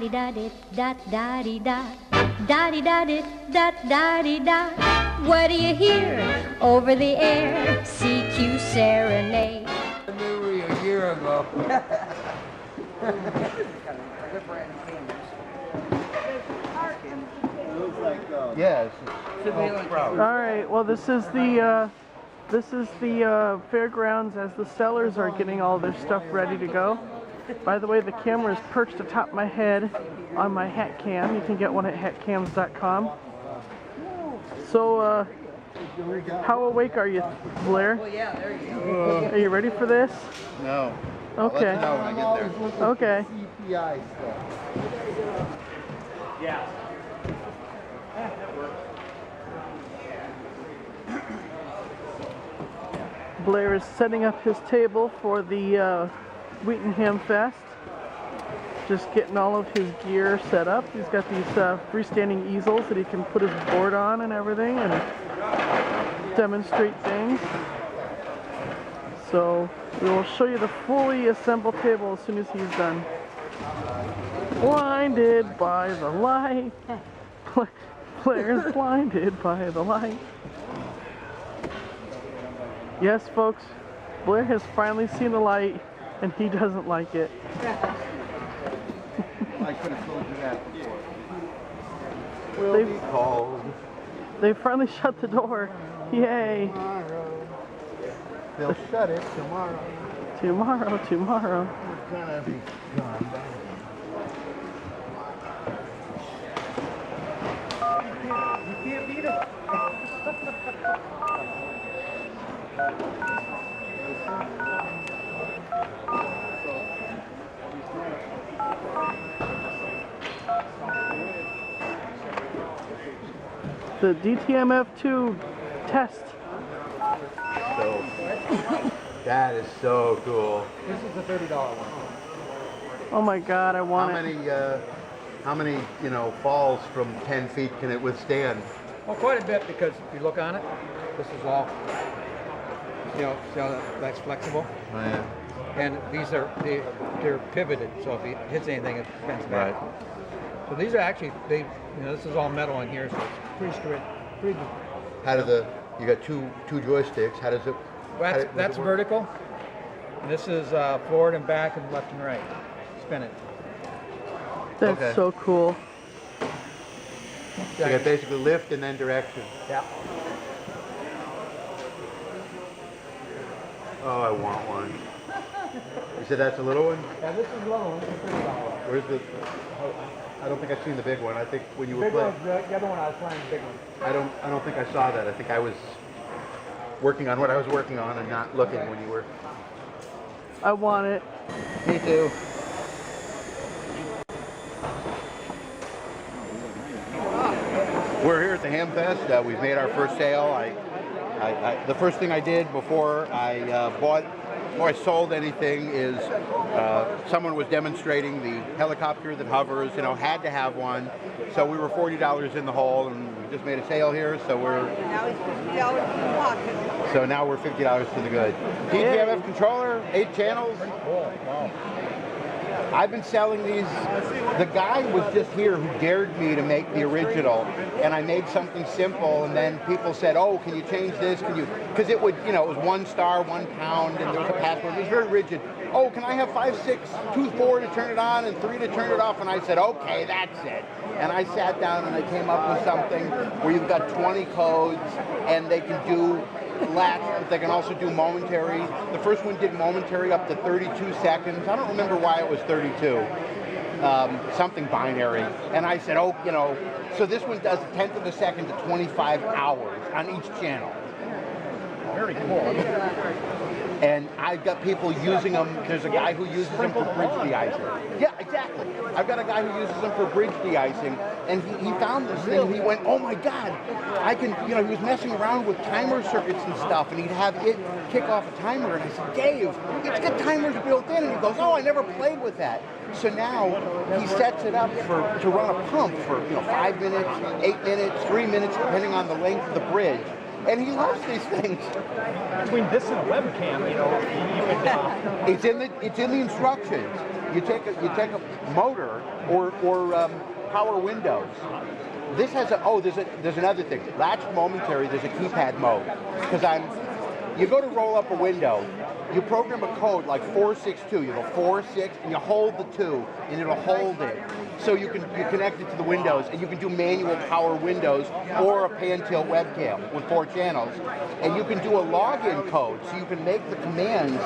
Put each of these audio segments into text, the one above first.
di da di da da di da da di da di da da di da. What do you hear over the air? CQ Serenade. I knew a year ago. Yes. All right. Well, this is the fairgrounds as the sellers are getting all their stuff ready to go. By the way, the camera is perched atop my head on my hat cam. You can get one at hatcams.com. So, how awake are you, Blair? Well, yeah, there you go. Are you ready for this? No. Okay. I'll let you know when I get there. Okay. CPI stuff. Yeah. Blair is setting up his table for the Wheaton Hamfest. Just getting all of his gear set up. He's got these freestanding easels that he can put his board on and everything and demonstrate things. So we will show you the fully assembled table as soon as he's done. Blinded by the light. Blair's blinded by the light. Yes, folks, Blair has finally seen the light, and he doesn't like it. I could have told you that before. Will be called. They finally shut the door. Yay. Tomorrow. They'll shut it tomorrow. Tomorrow. We're gonna be gone. You can't beat it. The DTMF-2 test. So, that is so cool. This is the $30 one. Oh my God, I want How many, falls from 10 feet can it withstand? Well, quite a bit, because if you look on it, this is all, see how that's flexible? Oh, yeah. And these are, they're pivoted, so if it hits anything, it bends back. Right. So these are actually, this is all metal in here, so it's pretty straight, pretty good. How do you got two joysticks, how does it? That's vertical, and this is forward and back and left and right. Spin it. That's Okay. so cool. So you got basically lift and then direction. Yeah. Oh, I want one. You said that's a little one? Yeah, this is low. This is $30. Where's the? I don't think I've seen the big one. I think when you were Big playing, one's the other one I was playing, the big one. I don't think I saw that. I think I was working on what I was working on and not looking when you were. I want it. Me too. We're here at the Hamfest. We've made our first sale. The first thing I did before I sold anything is someone was demonstrating the helicopter that hovers, had to have one. So we were $40 in the hole, and we just made a sale here. So now we're $50 to the good. DTMF Controller, 8 channels. Wow. I've been selling these. The guy was just here who dared me to make the original, and I made something simple, and then people said, oh, can you change this? Can you? Because it would, it was 1 star, 1 pound, and there was a password. It was very rigid. Oh, can I have 5, 6, 2, 4 to turn it on, and 3 to turn it off? And I said, okay, that's it. And I sat down and I came up with something where you've got 20 codes, and they can do latch, but they can also do momentary. The first one did momentary up to 32 seconds. I don't remember why it was 32. Something binary. And I said, oh, so this one does 1/10 of a second to 25 hours on each channel. Very cool. And I've got people using them. There's a guy who uses them for bridge de-icing. Yeah, exactly. I've got a guy who uses them for bridge de-icing, and he found this thing, and he went, oh my God, I can, he was messing around with timer circuits and stuff, and he'd have it kick off a timer, and I said, Dave, it's got timers built in, and he goes, oh, I never played with that. So now he sets it up to run a pump for 5 minutes, 8 minutes, 3 minutes, depending on the length of the bridge. And he loves these things. Between this and a webcam, you can. It's in the instructions. You take a motor or power windows. This has there's another thing. Latch momentary. There's a keypad mode because you go to roll up a window. You program a code like 462. You go 4-6, and you hold the 2, and it'll hold it. So you connect it to the windows, and you can do manual power windows or a pan-tilt webcam with 4 channels. And you can do a login code, so you can make the commands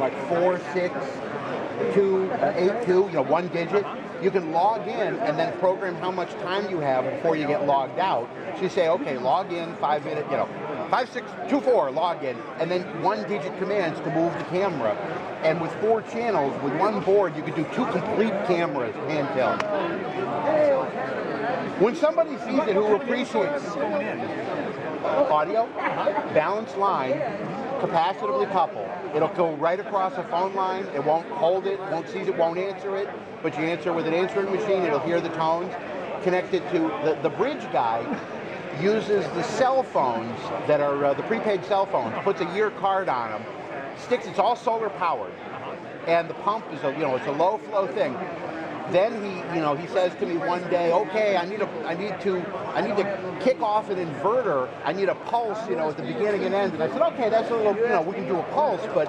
like 4-6-2-8-2, 1 digit. You can log in and then program how much time you have before you get logged out. So you say, okay, log in 5 minutes, 5624 log in, and then 1-digit commands to move the camera. And with 4 channels, with 1 board, you could do 2 complete cameras, handheld. When somebody sees it who appreciates audio, balanced line, capacitively coupled. It'll go right across a phone line. It won't hold it, won't seize it, won't answer it, but you answer with an answering machine. It'll hear the tones. Connect it to the bridge guy. Uses the cell phones that are the prepaid cell phones, puts a year card on them, sticks. It's all solar powered, and the pump is it's a low flow thing. Then he says to me one day, okay, I need to kick off an inverter. I need a pulse, at the beginning and end. And I said, okay, that's a little, we can do a pulse, but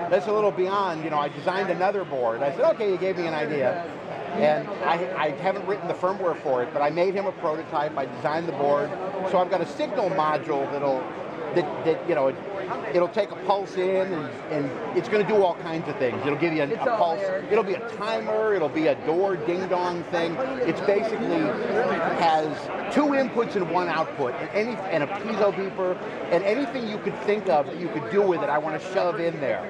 that's a little beyond. I designed another board. I said, okay, you gave me an idea. And I haven't written the firmware for it, but I made him a prototype. I designed the board, so I've got a signal module it'll take a pulse in, and it's going to do all kinds of things. It'll give you a pulse. It'll be a timer. It'll be a door ding dong thing. It's basically has 2 inputs and 1 output, and a piezo beeper, and anything you could think of that you could do with it. I want to shove in there.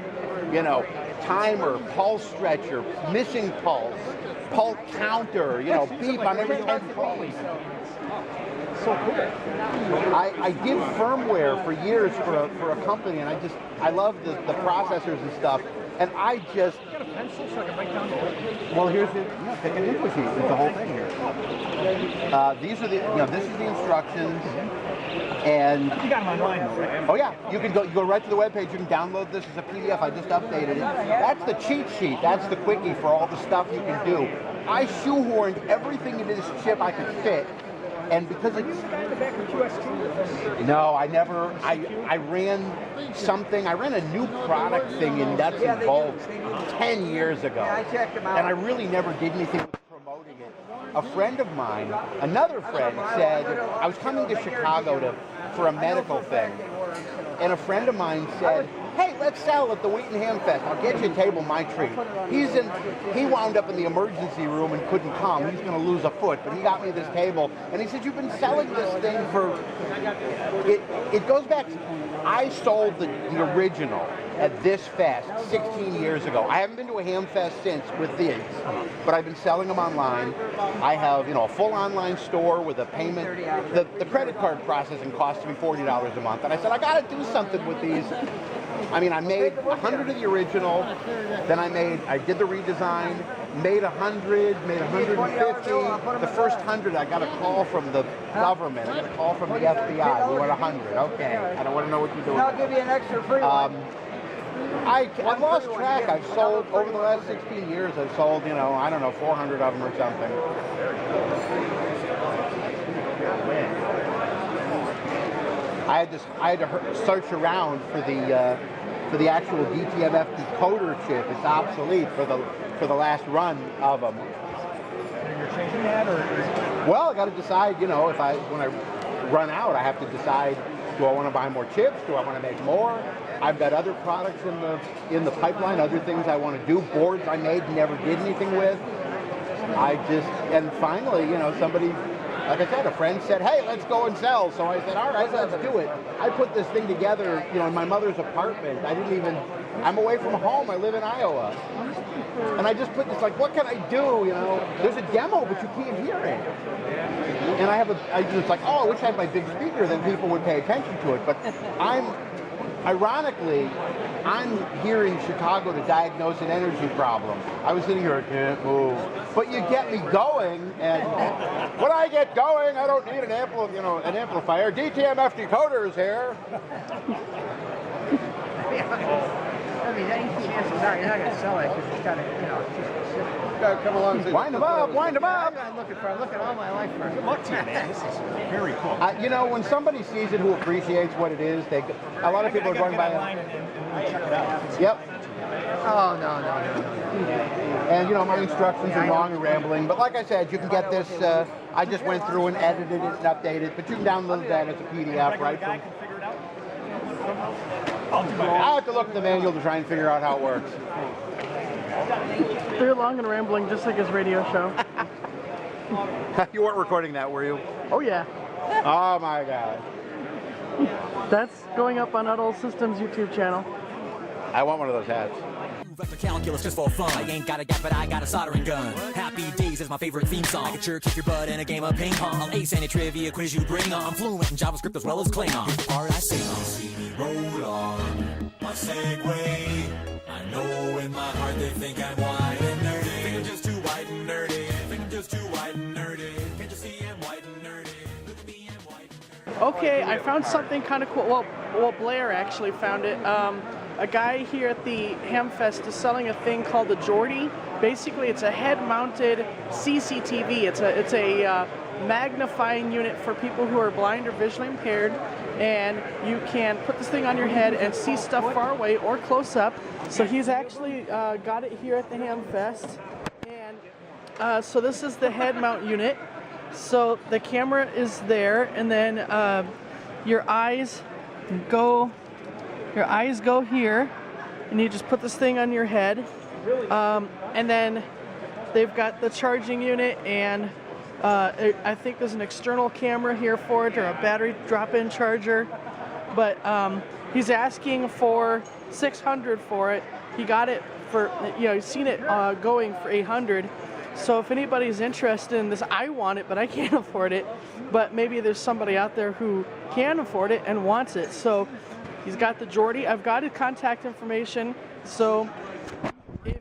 Timer, pulse stretcher, missing pulse. Pulse counter, beep on every 10 pulse. So cool. I did firmware for years for a company, and I love the processors and stuff. And I just... You got a pencil so I can write down the whole thing? Well, here's the... take an info sheet. It's the whole thing here. These are the... this is the instructions. And... You got them online, though, right? Oh, yeah. You go right to the webpage. You can download this as a PDF. I just updated it. That's the cheat sheet. That's the quickie for all the stuff you can do. I shoehorned everything into this chip I could fit. And because it's... No, I never... I ran something... I ran a new product thing in nuts and bolts 10 years ago. And I really never did anything with promoting it. A friend of mine, another friend, said... I was coming to Chicago for a medical thing. And a friend of mine said, hey, let's sell at the Wheaton Hamfest. I'll get you a table, my treat. He wound up in the emergency room and couldn't come. He's going to lose a foot, but he got me this table. And he said, you've been selling this thing for... It goes back... I sold the original at this fest 16 years ago. I haven't been to a Hamfest since with these, but I've been selling them online. I have, a full online store with a payment. The credit card processing costs me $40 a month. And I said, I got to do something with these. I made 100 of the original, then I did the redesign, made 100, made 150. The first 100, I got a call from the government. I got a call from the FBI. We want 100. Okay, I don't want to know what you're doing. I'll give you an extra free one. I've lost track. I've sold, over the last 16 years, I've sold, 400 of them or something. I had to search around for the actual DTMF decoder chip. It's obsolete for the last run of them. And you're changing that, or? Well, I got to decide. When I run out, I have to decide: do I want to buy more chips? Do I want to make more? I've got other products in the pipeline, other things I want to do. Boards I made, never did anything with. And finally, somebody. Like I said, a friend said, hey, let's go and sell. So I said, all right, let's do it. I put this thing together, in my mother's apartment. I'm away from home. I live in Iowa. And I just put this, what can I do, There's a demo, but you can't hear it. And I wish I had my big speaker, then people would pay attention to it. But ironically, I'm here in Chicago to diagnose an energy problem. I was sitting here, I can't move. But you get me going, and when I get going, I don't need an amplifier. DTMF decoder is here. mean, any chances are you're not going to sell it because it's got to, you know, just got to come along and say, Wind them up, wind them up. I'm looking all my life for. Good luck to you, man. This is very cool. You know, when somebody sees it who appreciates what it is, a lot of people are going by. And check it out. Yep. Oh, no. And you know, my instructions are long and rambling, but like I said, you can get this. I just went through and edited it and updated it, but you can download that as a PDF, right? From, I have to look at the manual to try and figure out how it works. They're long and rambling, just like his radio show. You weren't recording that, were you? Oh yeah. Oh my God. That's going up on Uddle Systems YouTube channel. I want one of those hats. After calculus just for fun. I ain't got a gap, but I got a soldering gun. Happy Days is my favorite theme song. I can sure kick your butt in a game of ping pong. I'll ace any trivia quiz you bring on. I'm fluent in JavaScript as well as Klingon. Here's the part I sing on. See me roll on my Segway. I know in my heart they think I'm white and nerdy. Think I'm just too white and nerdy. Think I'm just too white and nerdy. Can't you see I'm white and nerdy? Look at me, I'm white and nerdy. Okay, I found something kind of cool. Well, Blair actually found it. A guy here at the Hamfest is selling a thing called the Geordie. Basically, it's a head-mounted CCTV. It's a magnifying unit for people who are blind or visually impaired, and you can put this thing on your head and see stuff far away or close up. So he's actually got it here at the Hamfest, and so this is the head mount unit. So the camera is there, and then your eyes go here, and you just put this thing on your head, and then they've got the charging unit, and I think there's an external camera here for it, or a battery drop-in charger, but he's asking for $600 for it. He got it for, you know, he's seen it going for $800. So if anybody's interested in this, I want it, but I can't afford it. But maybe there's somebody out there who can afford it and wants it. So he's got the Geordie. I've got his contact information. So if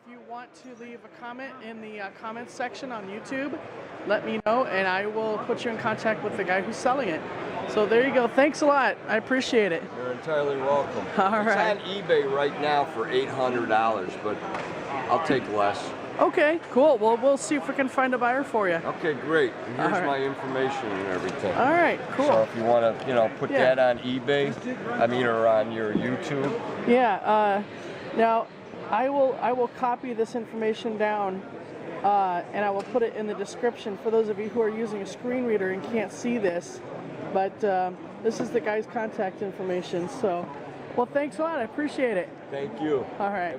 you want to leave a comment in the comments section on YouTube, let me know, and I will put you in contact with the guy who's selling it. So there you go. Thanks a lot. I appreciate it. You're entirely welcome. All right. It's on eBay right now for $800, but I'll take less. Okay, cool. Well, we'll see if we can find a buyer for you. Okay, great. And here's All right. my information and everything. All right, cool. So if you want to, you know, put Yeah. that on eBay, or on your YouTube. Yeah. Now, I will copy this information down, and I will put it in the description for those of you who are using a screen reader and can't see this. But this is the guy's contact information. So, well, thanks a lot. I appreciate it. Thank you. All right.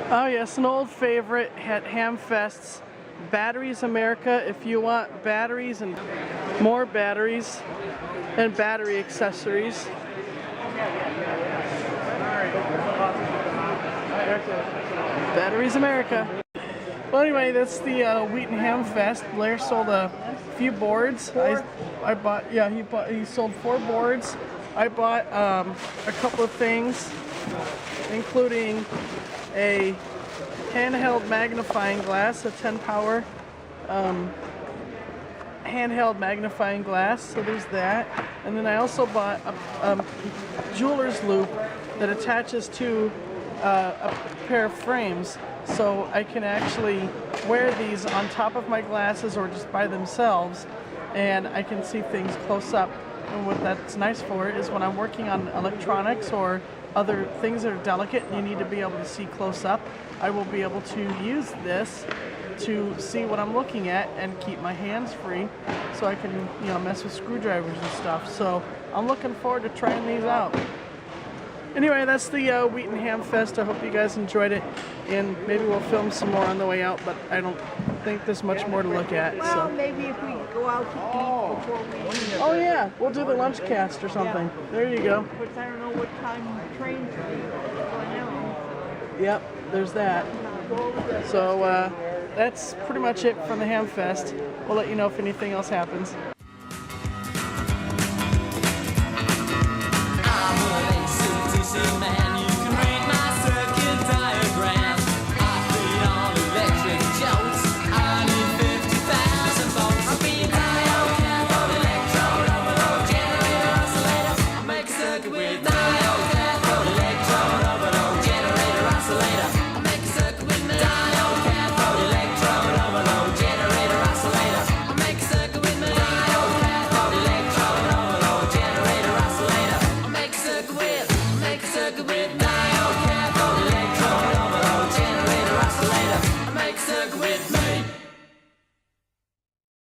Oh yes, an old favorite at Hamfests, Batteries America. If you want batteries and more batteries and battery accessories. Batteries America. Well, anyway, that's the Wheaton Hamfest. Blair sold a few boards. I bought, yeah, he sold 4 boards. I bought a couple of things, including a handheld magnifying glass, a 10 power handheld magnifying glass, so there's that. And then I also bought a jeweler's loop that attaches to a pair of frames, so I can actually wear these on top of my glasses or just by themselves, and I can see things close up. And what that's nice for is when I'm working on electronics or other things that are delicate and you need to be able to see close up, I will be able to use this to see what I'm looking at and keep my hands free so I can, you know, mess with screwdrivers and stuff. So I'm looking forward to trying these out. Anyway, that's the Wheaton Hamfest. I hope you guys enjoyed it, and maybe we'll film some more on the way out, but I don't think there's much more to look at. Well, So. maybe if we go out to eat before we leave. Oh yeah, we'll do the lunch cast or something. There you go. But I don't know what time the trains leave. So I know. Yep, there's that. So that's pretty much it from the Hamfest. We'll let you know if anything else happens. I'm a ACTC man.